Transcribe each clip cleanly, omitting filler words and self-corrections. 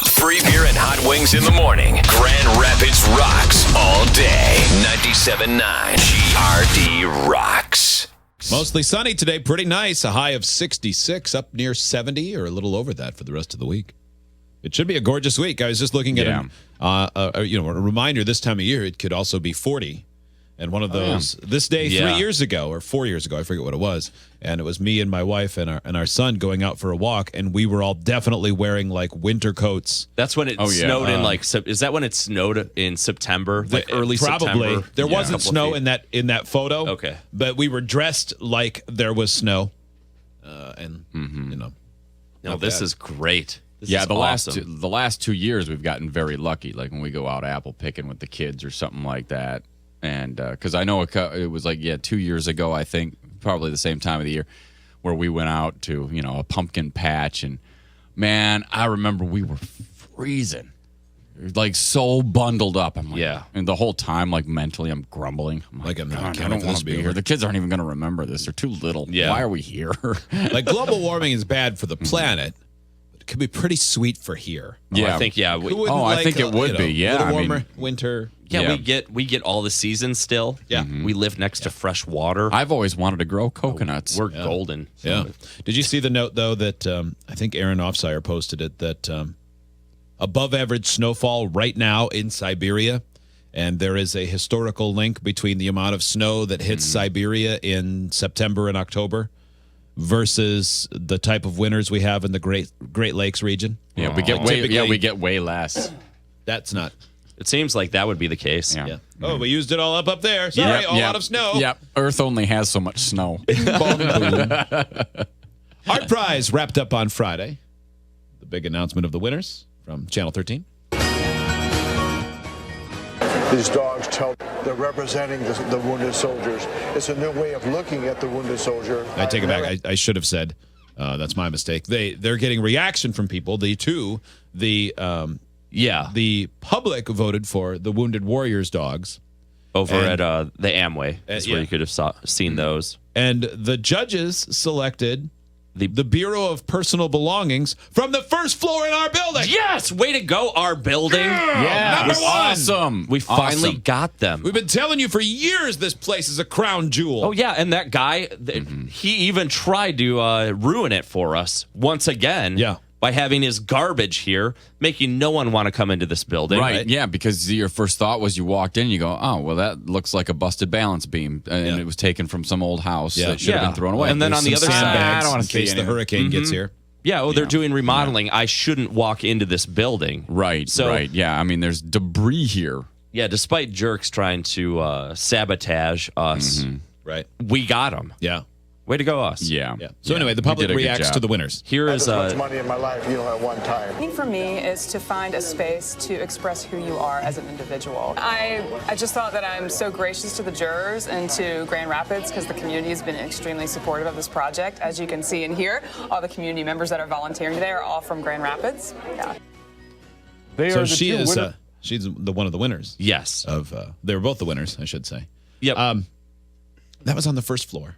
Free beer and hot wings in the morning. Grand Rapids rocks all day. 97.9 GRD rocks. Mostly sunny today. Pretty nice. A high of 66, up near 70 or a little over that for the rest of the week. It should be a gorgeous week. I was just looking at a reminder this time of year. It could also be 40. And one of those this day 3 years ago or 4 years ago, I forget what it was. And it was me and my wife and our son going out for a walk, and we were all definitely wearing like winter coats. That's when it snowed in is that when it snowed in September? Like early probably. September? There wasn't snow in that photo. Okay. But we were dressed like there was snow. No, this is great. This is the awesome. last 2 years we've gotten very lucky. Like when we go out apple picking with the kids or something like that. And because I know it was 2 years ago, I think, probably the same time of the year, where we went out to, a pumpkin patch. And, man, I remember we were freezing, like so bundled up. I'm like, and the whole time, like mentally, I'm grumbling. I'm like, I don't want to be here. The kids aren't even going to remember this. They're too little. Yeah. Why are we here? Like global warming is bad for the planet. It could be pretty sweet for here. I think, I think it would be. Yeah. A little warmer winter. Yeah, we get all the seasons still. Yeah. We live next to fresh water. I've always wanted to grow coconuts. We're golden. Yeah. Did you see the note, though, that I think Aaron Offsire posted it, that above average snowfall right now in Siberia, and there is a historical link between the amount of snow that hits Siberia in September and October versus the type of winters we have in the Great Lakes region. Yeah, we get way less. That's not. It seems like that would be the case. Yeah. Oh, we used it all up there. Sorry, out of snow. Yeah, Earth only has so much snow. ArtPrize wrapped up on Friday. The big announcement of the winners from Channel 13. These dogs they're representing the wounded soldiers. It's a new way of looking at the wounded soldier. I take it back. I should have said that's my mistake. They're getting reaction from people. The public voted for the Wounded Warriors dogs over at the Amway. That's where you could have seen those. And the judges selected the Bureau of Personal Belongings from the first floor in our building. Yes, way to go, our building. Yeah, number one. Awesome. We finally got them. We've been telling you for years this place is a crown jewel. Oh, yeah, and that guy, he even tried to ruin it for us once again. Yeah. By having his garbage here, making no one want to come into this building. Right, yeah, because your first thought was you walked in, you go, oh, well, that looks like a busted balance beam, and it was taken from some old house that should have been thrown away. And then on the other side, I don't want to in case the hurricane gets here. Yeah, they're doing remodeling. I shouldn't walk into this building. Right, yeah, I mean, there's debris here. Yeah, despite jerks trying to sabotage us, right? We got them. Yeah. Way to go, us. Yeah. So anyway, the public reacts to the winners. Here is as much money in my life, at one time. I think for me is to find a space to express who you are as an individual. I just thought that I'm so gracious to the jurors and to Grand Rapids because the community has been extremely supportive of this project. As you can see and hear, all the community members that are volunteering today are all from Grand Rapids. Yeah. So she's the one of the winners. Yes. They were both the winners, I should say. Yep. That was on the first floor.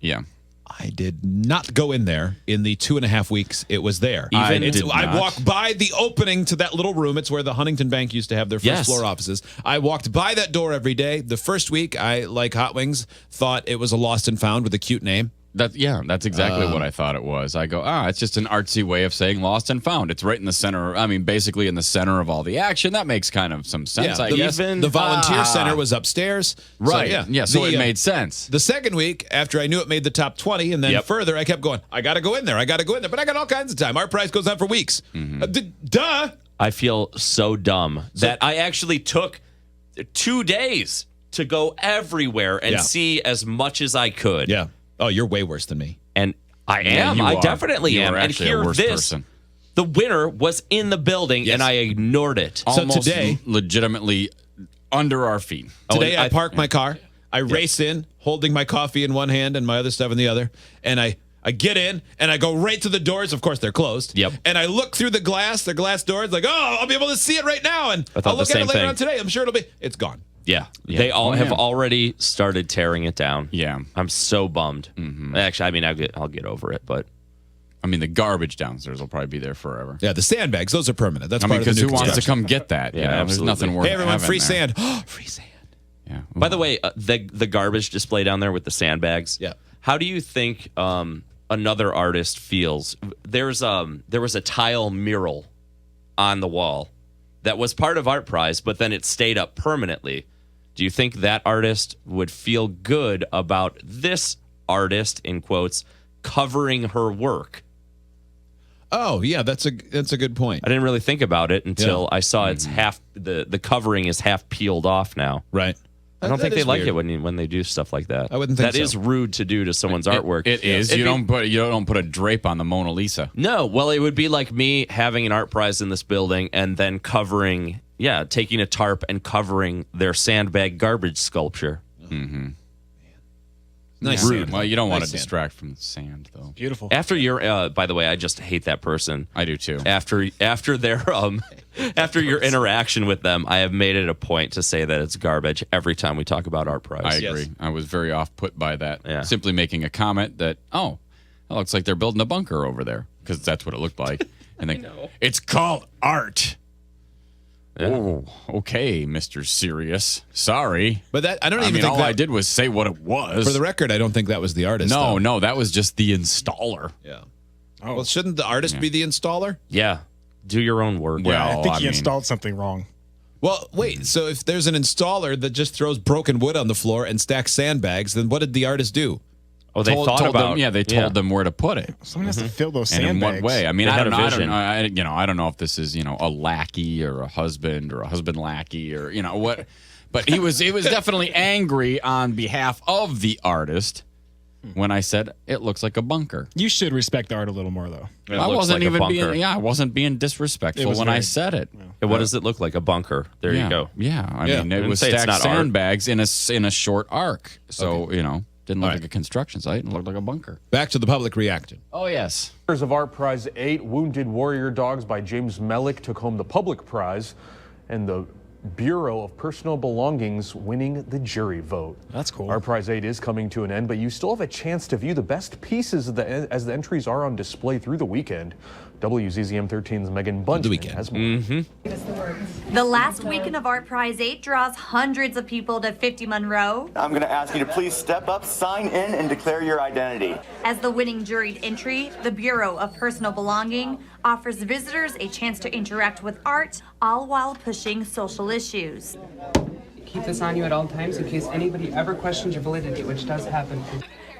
Yeah. I did not go in there in the 2.5 weeks it was there. I walked by the opening to that little room. It's where the Huntington Bank used to have their first floor offices. I walked by that door every day. The first week, I, like Hot Wings, thought it was a lost and found with a cute name. That's exactly what I thought it was. I go, it's just an artsy way of saying lost and found. It's right in the center. I mean, basically in the center of all the action. That makes kind of some sense, I guess. The volunteer center was upstairs. Right. So it made sense. The second week, after I knew it made the top 20, and then further, I kept going, I got to go in there. But I got all kinds of time. ArtPrize goes on for weeks. Duh. I feel so dumb that I actually took 2 days to go everywhere and see as much as I could. Yeah. Oh, you're way worse than me. And I am. Yeah, I definitely you am. and here, person. The winner was in the building, and I ignored it. Almost today, legitimately under our feet. Today, I park my car. I race in, holding my coffee in one hand and my other stuff in the other. And I get in, and I go right to the doors. Of course, they're closed. Yep. And I look through the glass doors, like, I'll be able to see it right now. And I thought I'll look the at it same later thing. on today. I'm sure it's gone. Yeah. They all have already started tearing it down. Yeah. I'm so bummed. Actually, I mean, I'll get over it, but I mean, the garbage downstairs will probably be there forever. Yeah, the sandbags, those are permanent. That's I mean, part of the because new who wants to construction. come get that? Yeah, You know, there's absolutely. nothing worth Hey, everyone, having free there. sand. Free sand. Yeah. By the way, the garbage display down there with the sandbags. Yeah. How do you think another artist feels? There was a tile mural on the wall that was part of ArtPrize, but then it stayed up permanently. Do you think that artist would feel good about this artist, in quotes, covering her work? Oh, yeah, that's a good point. I didn't really think about it until I saw it's half the covering is half peeled off now. Right. I don't think That they is like weird. it when they do stuff like that. I wouldn't think That so. is rude to do to someone's artwork. It is. You don't put a drape on the Mona Lisa. No, well, it would be like me having an art prize in this building and then covering, taking a tarp and covering their sandbag garbage sculpture. Nice Rude. sand. Well, you don't want Nice to sand. distract from the sand, though. Beautiful. After your, by the way, I just hate that person. I do too. After their after your interaction with them, I have made it a point to say that it's garbage every time we talk about art prize. I agree. I was very off put by that. Yeah. Simply making a comment that, it looks like they're building a bunker over there, because that's what it looked like. And then it's called art. Oh, okay, Mr. Serious. Sorry. But that I don't I even mean, think all that, I did was say what it was. for the record, I don't think that was the artist. though. No, that was just the installer. Yeah. Well, shouldn't the artist be the installer? Yeah, do your own work. Well, I think he mean, installed something wrong. Well, wait. So if there's an installer that just throws broken wood on the floor and stacks sandbags, then what did the artist do? Oh, they thought told about. them, they told them where to put it. Someone has to fill those And sandbags. in what way? I mean, They I had don't a know. vision. I don't know if this is a lackey or a husband lackey or what. But he was definitely angry on behalf of the artist when I said it looks like a bunker. You should respect the art a little more, though. It I looks wasn't like a even bunker. being I wasn't being disrespectful It was when I very- said it. And what does it look like? A bunker. There yeah. you go. Yeah, I Yeah. mean I it didn't was say it's stacked not art. sandbags in a short arc. So didn't look All right. like a construction site. It looked like a bunker. Back to the public reaction. Oh yes. Winners of ArtPrize 8, Wounded Warrior Dogs by James Mellick took home the public prize, and the Bureau of Personal Belongings winning the jury vote. That's cool. ArtPrize 8 is coming to an end, but you still have a chance to view the best pieces as the entries are on display through the weekend. WZZM 13's Megan Bunchman has more. The last weekend of ArtPrize 8 draws hundreds of people to 50 Monroe I'm going to ask you to please step up, sign in, and declare your identity. as the winning juried entry. The Bureau of Personal Belonging offers visitors a chance to interact with art, all while pushing social issues. Keep this on you at all times in case anybody ever questions your validity, which does happen.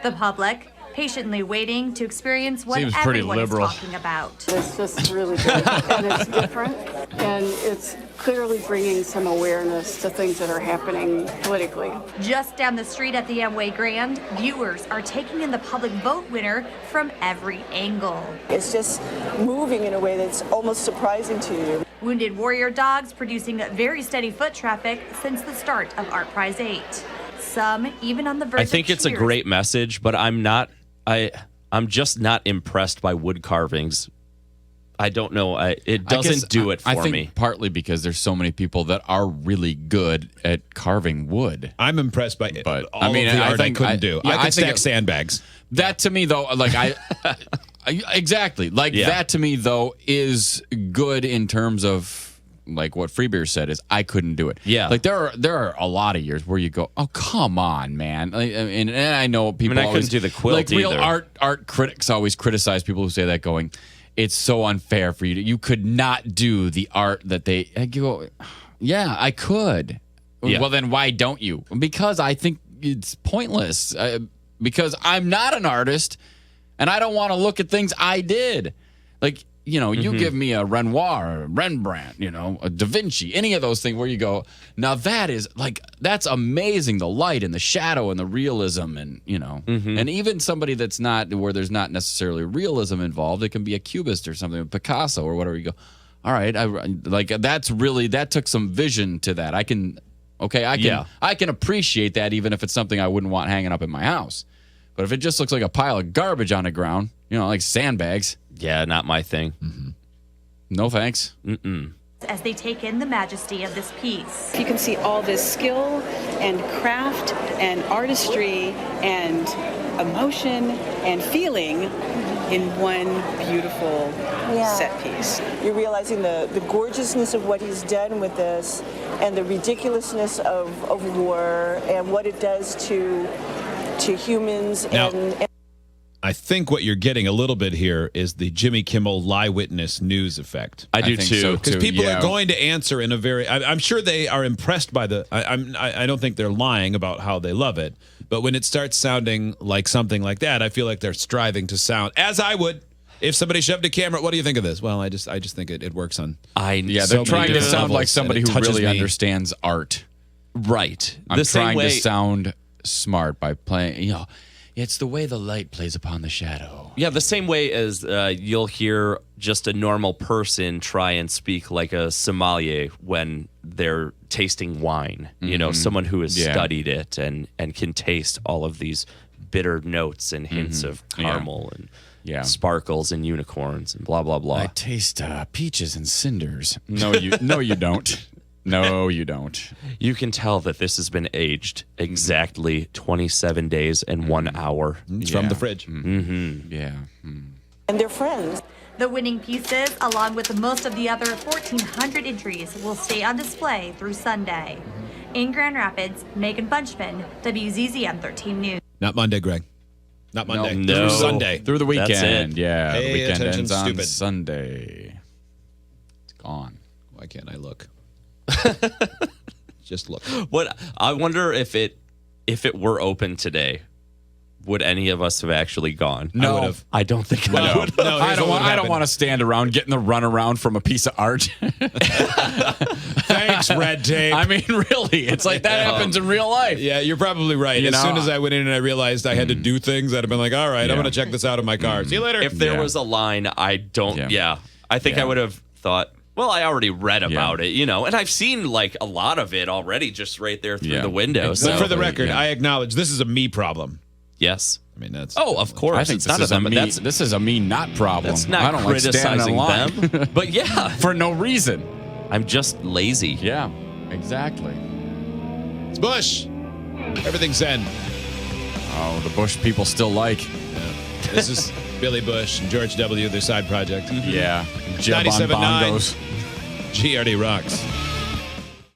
The public patiently waiting to experience what Seems pretty everyone liberal. is talking about. It's just really good, and it's different, and it's clearly bringing some awareness to things that are happening politically. Just down the street at the Amway Grand, viewers are taking in the public vote winner from every angle. It's just moving in a way that's almost surprising to you. Wounded Warrior Dogs producing very steady foot traffic since the start of ArtPrize 8. Some even on the verge I think of it's a cheers. great message, but I'm just not impressed by wood carvings. I don't know. It doesn't do it for I think me. partly because there's so many people that are really good at carving wood. I'm impressed by it. But, all I mean, of the I art think- I couldn't I- do. yeah, I I could think stack sandbags. That to me, though, like exactly. Like Yeah. that to me, though, is good in terms of like what Freebeer said is I couldn't do it. Yeah. Like there are a lot of years where you go, oh come on, man. Like, and I know people. I couldn't always, do the quilt Like real either. art critics always criticize people who say that, going, it's so unfair for you. You could not do the art that they. I go, yeah, I could. Yeah. Well, then why don't you? Because I think it's pointless. Because I'm not an artist, and I don't want to look at things I did. Like, you give me a Renoir, a Rembrandt, a Da Vinci, any of those things where you go, now that's amazing. The light and the shadow and the realism and, and even somebody that's not, where there's not necessarily realism involved, it can be a cubist or something, Picasso or whatever. You go, all right, that took some vision to that. I can appreciate that even if it's something I wouldn't want hanging up in my house. But if it just looks like a pile of garbage on the ground, like sandbags. Yeah, not my thing. No thanks. As they take in the majesty of this piece. You can see all this skill and craft and artistry and emotion and feeling in one beautiful set piece. You're realizing the gorgeousness of what he's done with this and the ridiculousness of war and what it does to humans. Now, and I think what you're getting a little bit here is the Jimmy Kimmel lie witness news effect. I do too. Because people are going to answer in a very. I'm sure they are impressed by the. I don't think they're lying about how they love it, but when it starts sounding like something like that, I feel like they're striving to sound as I would if somebody shoved a camera. What do you think of this? Well, I just think it works on. They're trying to sound like somebody who really understands art. Right. I'm trying to sound smart by playing. It's the way the light plays upon the shadow. Yeah, the same way as you'll hear just a normal person try and speak like a sommelier when they're tasting wine. You know, someone who has studied it and can taste all of these bitter notes and hints of caramel and sparkles and unicorns and blah, blah, blah. I taste peaches and cinders. No, you don't. No, you don't. You can tell that this has been aged exactly 27 days and 1 hour. It's from the fridge. Yeah. And they're friends. The winning pieces, along with most of the other 1,400 entries, will stay on display through Sunday. In Grand Rapids, Megan Bunchman, WZZM 13 News. Not Monday, Greg. Not Monday. No. Through Sunday. Through the weekend. That's it. Yeah. Pay the weekend attention, ends on stupid. Sunday. It's gone. Why can't I look? Just look. What I wonder if it were open today, would any of us have actually gone? No, I don't think I would. No, I don't want to stand around getting the runaround from a piece of art. Thanks, red tape. I mean, really, it's like that happens in real life. Yeah, you're probably right. As soon as I went in and I realized I had to do things, I'd have been like, all right, I'm going to check this out in my car. See you later. If there was a line, I don't. I think I would have thought. Well, I already read about it, and I've seen like a lot of it already, just right there through the window. But So for the record, I acknowledge this is a me problem. Yes. I mean, that's. Oh, of course. I think this is a me not problem. That's not I don't criticizing like standing in line. them. But yeah, for no reason. I'm just lazy. Yeah, exactly. It's Bush. Everything's Zen. Oh, the Bush people still like. Yeah. This is Billy Bush and George W., their side project. Yeah. Jeb on 97.9 bongos. GRD rocks.